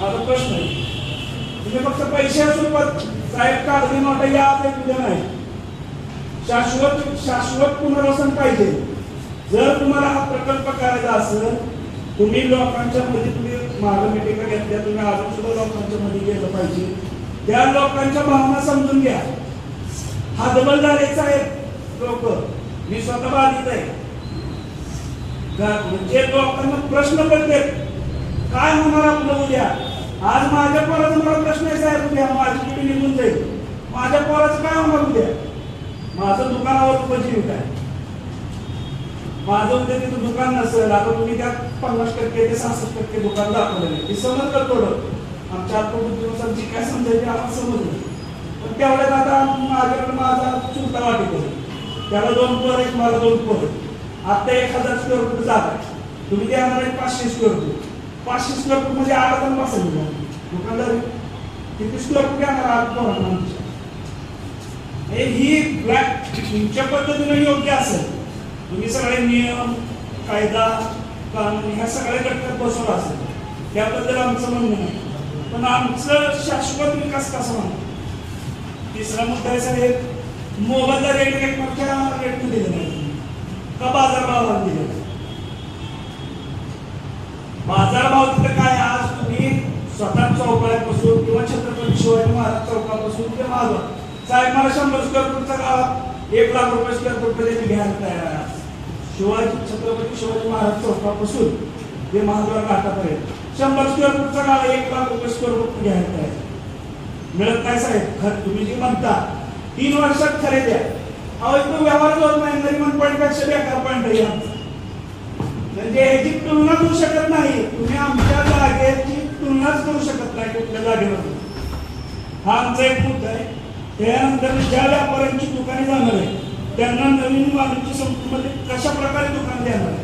माझा प्रश्न आहे. तुम्ही फक्त पैशाच्या स्वरूपात साहेब कागदी नोटा या उद्या नाही, शाश्वत पुनर्वसन पाहिजे. जर तुम्हाला हा प्रकल्प करायचा असेल, तुम्ही लोकांच्या मध्ये तुम्ही मागं मिटिंग घेतल्या, तुम्ही अजून सुद्धा लोकांच्या मध्ये गेलं पाहिजे. त्या लोकांच्या भावना समजून घ्या. हातबल झाले साहेब लोक, मी स्वतः बाधित आहे. म्हणजे लोकांना प्रश्न पडतात काय होणार आपलं उद्या. आज माझ्या पोराचा मला प्रश्न आहे साहेब, उद्या माझी पिढी निघून जाईल, माझ्या पोराचं काय होणार उद्या. माझं दुकानावर उपजीविका आहे, माझं उद्या तिथं दुकान नसेल. आता तुम्ही त्यात 50% ते 66% दुकान दाखवलेलं ते समजलं थोडं. आमच्या आत्मबुद्धीनुसार जी काय समजायची आम्हाला समजलं. पण तेवढ्यात आता माझ्याकडे माझा चुलता वाटेल, त्याला 2 पोरं आहेत, मला 2 पोरं. आता 1000 स्क्वेअर फूट जागा आहे, तुम्ही देणार आहे 500 स्क्वेअर फूट. 500 स्क्वेअर फूट म्हणजे 8 जण बसेल दुकानदार. किती स्क्वेअर फूट येणार 8 पोरांना आमच्या. ही तुमच्या पद्धतीने योग्य असेल, तुम्ही सगळे नियम कायदा कानून ह्या सगळ्या घटकात बसवला असेल, त्याबद्दल आमचं म्हणणं नाही. पण आमचं शाश्वत विकास कसा म्हणतो. तिसरा मुद्दा आहे साहेब, मोबाईलचा रेट एकमेकांच्या रेटने दिले नाही का बाजारभावाला दिले. बाजारभाव तिथे काय, आज तुम्ही स्वतः चौकापासून किंवा छत्रपती शिवाजी महाराज चौकापासून ते मागवा साहेब, मला 100 स्क्वेअर फूटचा गावात 1 लाख रुपये स्क्वेअर फूट मध्ये घ्यायला तयार आहे. छत्रपती शिवाजी महाराज चौकापासून ते महाद्वार घाटापर्यंत 100 स्क्वेअर फूटचा गाव 1 लाख रुपये स्क्वेअर फूट घ्यायला तयार मिळत काय साहेब. तुम्ही जे म्हणता 3 वर्षात खरेदी आहे, अहो इथं व्यवहार होत नाही. नरीमन पॉईंट पेक्षा बेकार पॉईंट आहे आमचा. म्हणजे ह्याची तुलना करू शकत नाही तुम्ही. आमच्या जागेची तुलनाच करू शकत नाही कुठल्या जागेवर. हा आमचा एक मुद्दा आहे. त्यानंतर ज्या व्यापाऱ्यांची दुकाने जाणार आहे त्यांना नवीन वाहनांची संस्थेमध्ये कशा प्रकारे दुकान देणार आहे.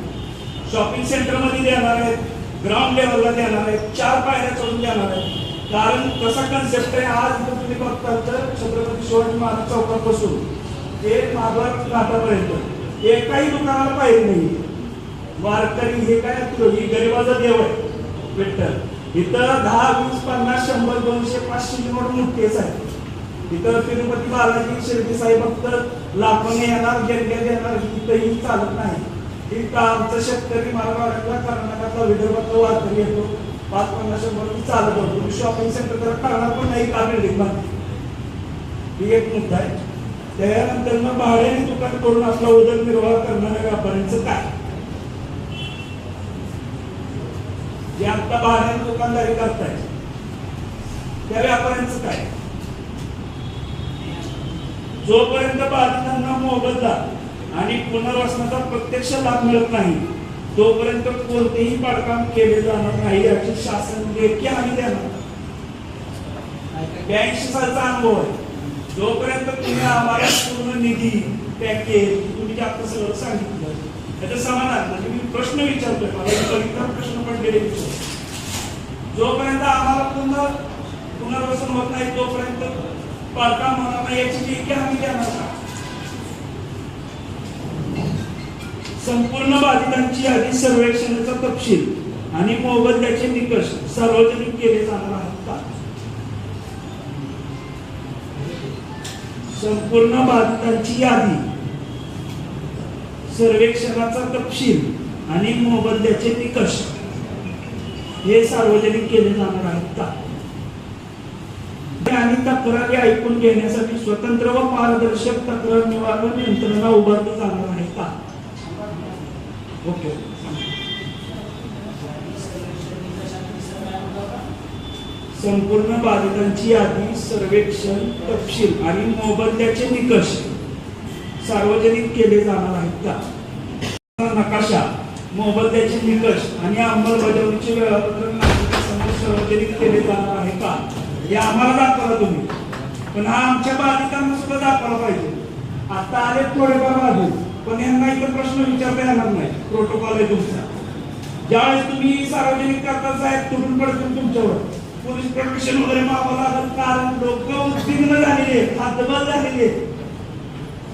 शॉपिंग सेंटरमध्ये देणार आहेत, ग्राउंड लेवलला देणार आहेत, 4 पायऱ्या चढून देणार आहेत. कारण कसा कन्सेप्ट आहे, आज तुम्ही बघता तर छत्रपती शिवाजी महाराज चौकापासून ते महाद्वार घाटापर्यंत एकाही दुकानाला पाहिजे नाही. वारकरी हे काय, ही गरिबाचा देव आहे विठ्ठल. इथं 10, 20, 50, 100, 200, 500 नोट मोठेच आहे. इथं तिरुपती बालाजी शिर्डी साई भक्त लाखोने येणार, गेल्या देणार, इथंही चालत नाही. इथं आमचा शेतकरी मराठवाड्यातला, कर्नाटकातला, विदर्भातला वारकरी येतो, 5, 50, 100 चालत होतो. शॉपिंग सेंटर तर करणार पण नाही का बिल्डिंग बांधली. ही एक मुद्दा आहे. त्यानंतर मग भाड्याने दुकान करून आपला उदरनिर्वाह करणाऱ्या व्यापाऱ्यांचं काय, जे आता भाड्याने दुकानदारी करताय त्या व्यापाऱ्यांचं काय. जोपर्यंत बाधितांना मोबदला आणि पुनर्वसनाचा प्रत्यक्ष लाभ मिळत नाही तोपर्यंत कोणतेही बांधकाम केले जाणार नाही याची शासन लेखी हमी देणार. 82 सालचा अनुभव आहे. जोपर्यंत तुम्ही आम्हाला पूर्ण निधी पॅकेज तुम्ही जास्त सगळं सांगितलं त्याच्या समानात, म्हणजे मी प्रश्न विचारतोय, मला प्रश्न पडलेले जोपर्यंत आम्हाला पुनर्वसन होत नाही तोपर्यंत बांधकाम होणार नाही याची लेखी हमी देणार. संपूर्ण बाधितांची यादी, सर्वेक्षणाचा तपशील आणि मोबदल्याचे निकष सार्वजनिक केले जाणार आहेत का. संपूर्ण बाधितांची यादी, सर्वेक्षणाचा तपशील आणि मोबदल्याचे निकष हे सार्वजनिक केले जाणार आहेत का. आणि तक्रारी ऐकून घेण्यासाठी स्वतंत्र व पारदर्शक तक्रार निवारण यंत्रणा उभारली जाणार आहे का. ओके. संपूर्ण बाधितांची यादी, सर्वेक्षण तपशील आणि मोबदल्याचे निकष सार्वजनिक केले जाणार आहेत का. नकाशा, मोबदल्याचे निकष आणि अंमलबजावणीचे वेळापत्रक नागरिकांसमोर सार्वजनिक केले जाणार आहे का. हे आम्हाला दाखवा तुम्ही, पण हा आमच्या बाधितांना सुद्धा दाखवला पाहिजे. आता आले थोडेफार बाजू, पण यांना इतर प्रश्न विचारता येणार नाही. प्रोटोकॉल आहे तुमचा. ज्यावेळेस तुम्ही सार्वजनिक करता साहेब तुटून पडतील तुमच्यावर पोलीस प्रोटेक्शन वगैरे मागावं लागत. कारण लोक उद्विग्न झालेली आहेत, हातबल झालेली आहेत.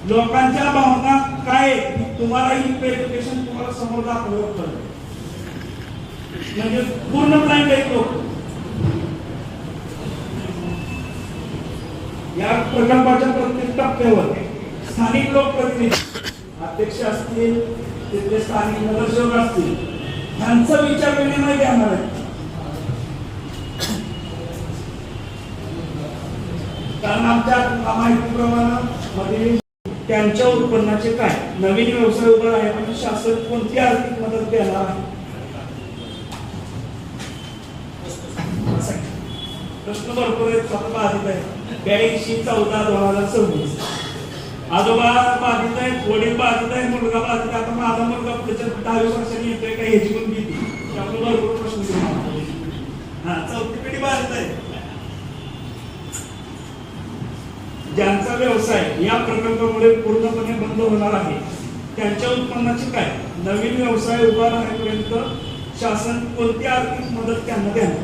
लोकांच्या भावना काय तुम्हाला ही प्रेझेंटेशन तुम्हाला समोर दाखवलं म्हणजे पूर्ण ब्लाइंड आहेत लोक. या प्रकल्पाच्या प्रत्येक टप्प्यावर स्थानिक लोकप्रतिनिधी, अध्यक्ष असतील, तिथले स्थानिक नगरसेवक असतील, यांचा विचार विनिमय घेणार आहे. कारण आमच्या माहितीप्रमाणे मध्ये त्यांच्या उत्पन्नाचे काय नवीन व्यवसाय उभा आहे, पण शासन कोणती आर्थिक मदत देणार आहे? प्रश्न भरपूर आहेत. स्वतः बाधित आहे 82/14/2026. आजोबा बाधित आहेत, वडील बाधित आहे, मुलगा बाधित आहे. आता माझा मुलगा पुढच्या 10-20 वर्षांनी येतोय का ह्याची पण भीती. त्यामुळे भरपूर प्रश्न चौथी पिढी बाधित आहे. ज्यांचा व्यवसाय या प्रकल्पामुळे पूर्णपणे बंद होणार आहे त्यांच्या उत्पन्नाचे काय नवीन व्यवसाय उभा राहण्यापर्यंत शासन कोणती आर्थिक मदत त्यांना देणार?